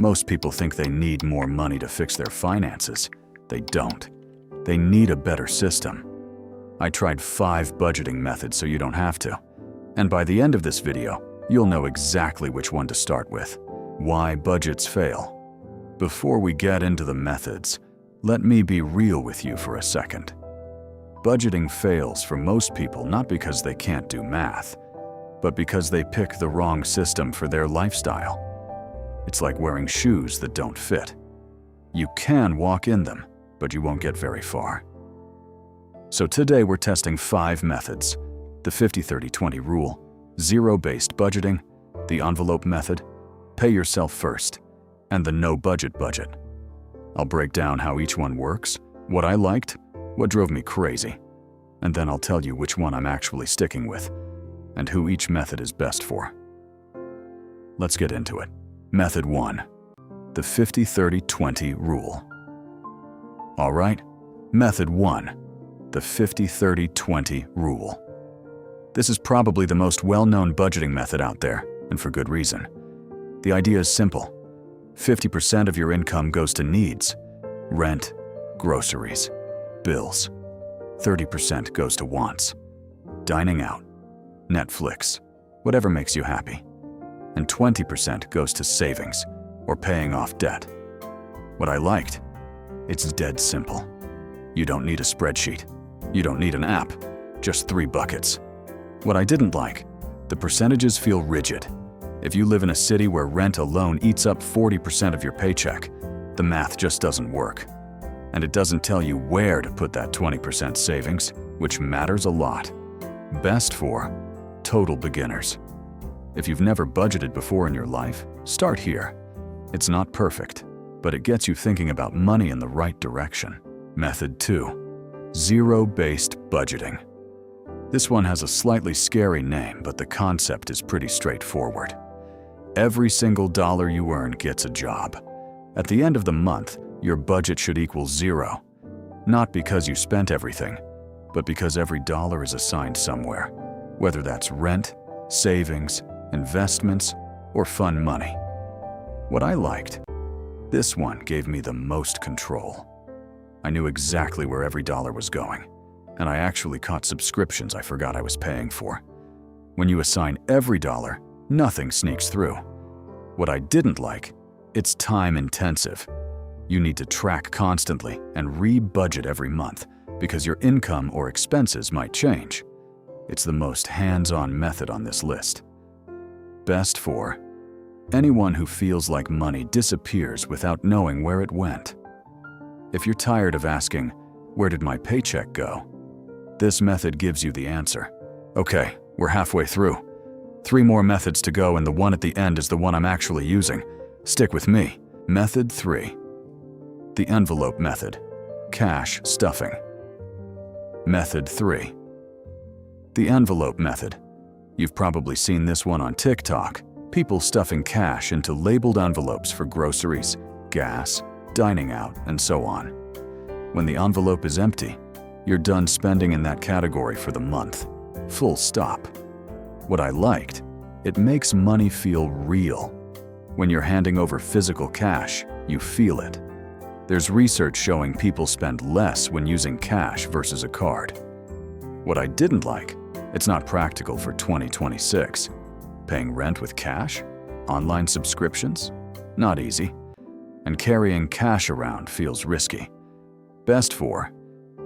Most people think they need more money to fix their finances. They don't. They need a better system. I tried 5 budgeting methods so you don't have to. And by the end of this video, you'll know exactly which one to start with. Why budgets fail. Before we get into the methods, let me be real with you for a second. Budgeting fails for most people not because they can't do math, but because they pick the wrong system for their lifestyle. It's like wearing shoes that don't fit. You can walk in them, but you won't get very far. So today we're testing 5 methods: the 50-30-20 rule, zero-based budgeting, the envelope method, pay yourself first, and the no-budget budget. I'll break down how each one works, what I liked, what drove me crazy, and then I'll tell you which one I'm actually sticking with, and who each method is best for. Let's get into it. Method 1. The 50-30-20 rule. All right, Method 1. The 50-30-20 rule. This is probably the most well-known budgeting method out there, and for good reason. The idea is simple. 50% of your income goes to needs: rent, groceries, bills. 30% goes to wants: dining out, Netflix, whatever makes you happy. And 20% goes to savings, or paying off debt. What I liked? It's dead simple. You don't need a spreadsheet. You don't need an app. Just 3 buckets. What I didn't like? The percentages feel rigid. If you live in a city where rent alone eats up 40% of your paycheck, the math just doesn't work. And it doesn't tell you where to put that 20% savings, which matters a lot. Best for total beginners. If you've never budgeted before in your life, start here. It's not perfect, but it gets you thinking about money in the right direction. Method 2. Zero-based budgeting. This one has a slightly scary name, but the concept is pretty straightforward. Every single dollar you earn gets a job. At the end of the month, your budget should equal 0. Not because you spent everything, but because every dollar is assigned somewhere, whether that's rent, savings, investments, or fun money. What I liked? This one gave me the most control. I knew exactly where every dollar was going, and I actually caught subscriptions I forgot I was paying for. When you assign every dollar, nothing sneaks through. What I didn't like? It's time-intensive. You need to track constantly and re-budget every month because your income or expenses might change. It's the most hands-on method on this list. Best for anyone who feels like money disappears without knowing where it went. If you're tired of asking, "Where did my paycheck go?" this method gives you the answer. Okay, we're halfway through. 3 more methods to go, and the one at the end is the one I'm actually using. Stick with me. Method 3. The envelope method. Cash stuffing. Method 3. The envelope method. You've probably seen this one on TikTok. People stuffing cash into labeled envelopes for groceries, gas, dining out, and so on. When the envelope is empty, you're done spending in that category for the month. Full stop. What I liked? It makes money feel real. When you're handing over physical cash, you feel it. There's research showing people spend less when using cash versus a card. What I didn't like? It's not practical for 2026. Paying rent with cash? Online subscriptions? Not easy. And carrying cash around feels risky. Best for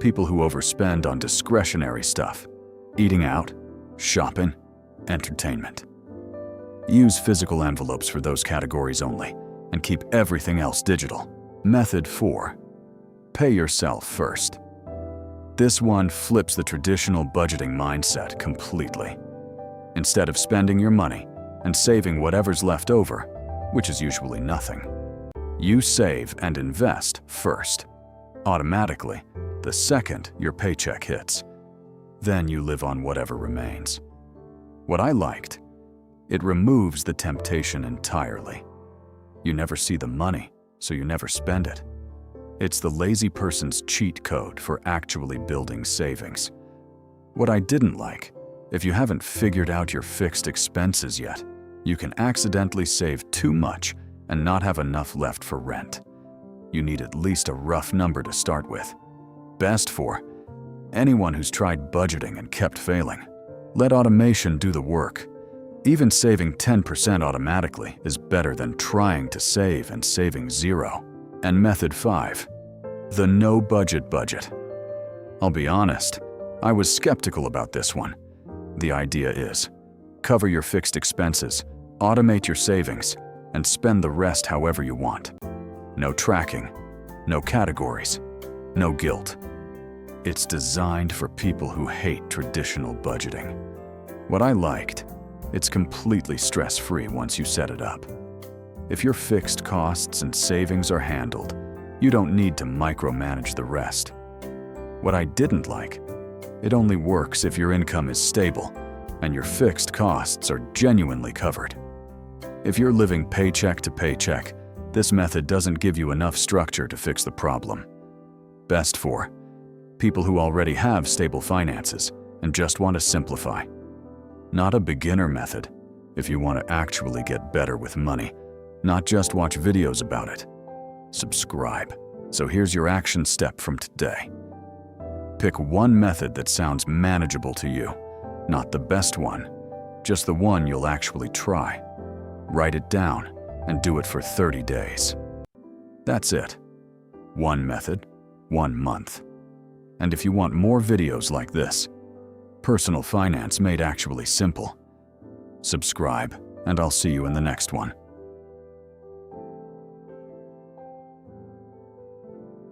people who overspend on discretionary stuff: eating out, shopping, entertainment. Use physical envelopes for those categories only, and keep everything else digital. Method 4. Pay yourself first. This one flips the traditional budgeting mindset completely. Instead of spending your money and saving whatever's left over, which is usually nothing, you save and invest first. Automatically, the second your paycheck hits. Then you live on whatever remains. What I liked? It removes the temptation entirely. You never see the money, so you never spend it. It's the lazy person's cheat code for actually building savings. What I didn't like? If you haven't figured out your fixed expenses yet, you can accidentally save too much and not have enough left for rent. You need at least a rough number to start with. Best for anyone who's tried budgeting and kept failing. Let automation do the work. Even saving 10% automatically is better than trying to save and saving zero. And method 5, the no budget budget. I'll be honest, I was skeptical about this one. The idea is, cover your fixed expenses, automate your savings, and spend the rest however you want. No tracking, no categories, no guilt. It's designed for people who hate traditional budgeting. What I liked, it's completely stress-free once you set it up. If your fixed costs and savings are handled, you don't need to micromanage the rest. What I didn't like, it only works if your income is stable and your fixed costs are genuinely covered. If you're living paycheck to paycheck, this method doesn't give you enough structure to fix the problem. Best for people who already have stable finances and just want to simplify. Not a beginner method if you want to actually get better with money, not just watch videos about it. Subscribe. So here's your action step from today. Pick one method that sounds manageable to you, not the best one, just the one you'll actually try. Write it down and do it for 30 days. That's it. One method, 1 month. And if you want more videos like this, Personal Finance Made Actually Simple, subscribe and I'll see you in the next one.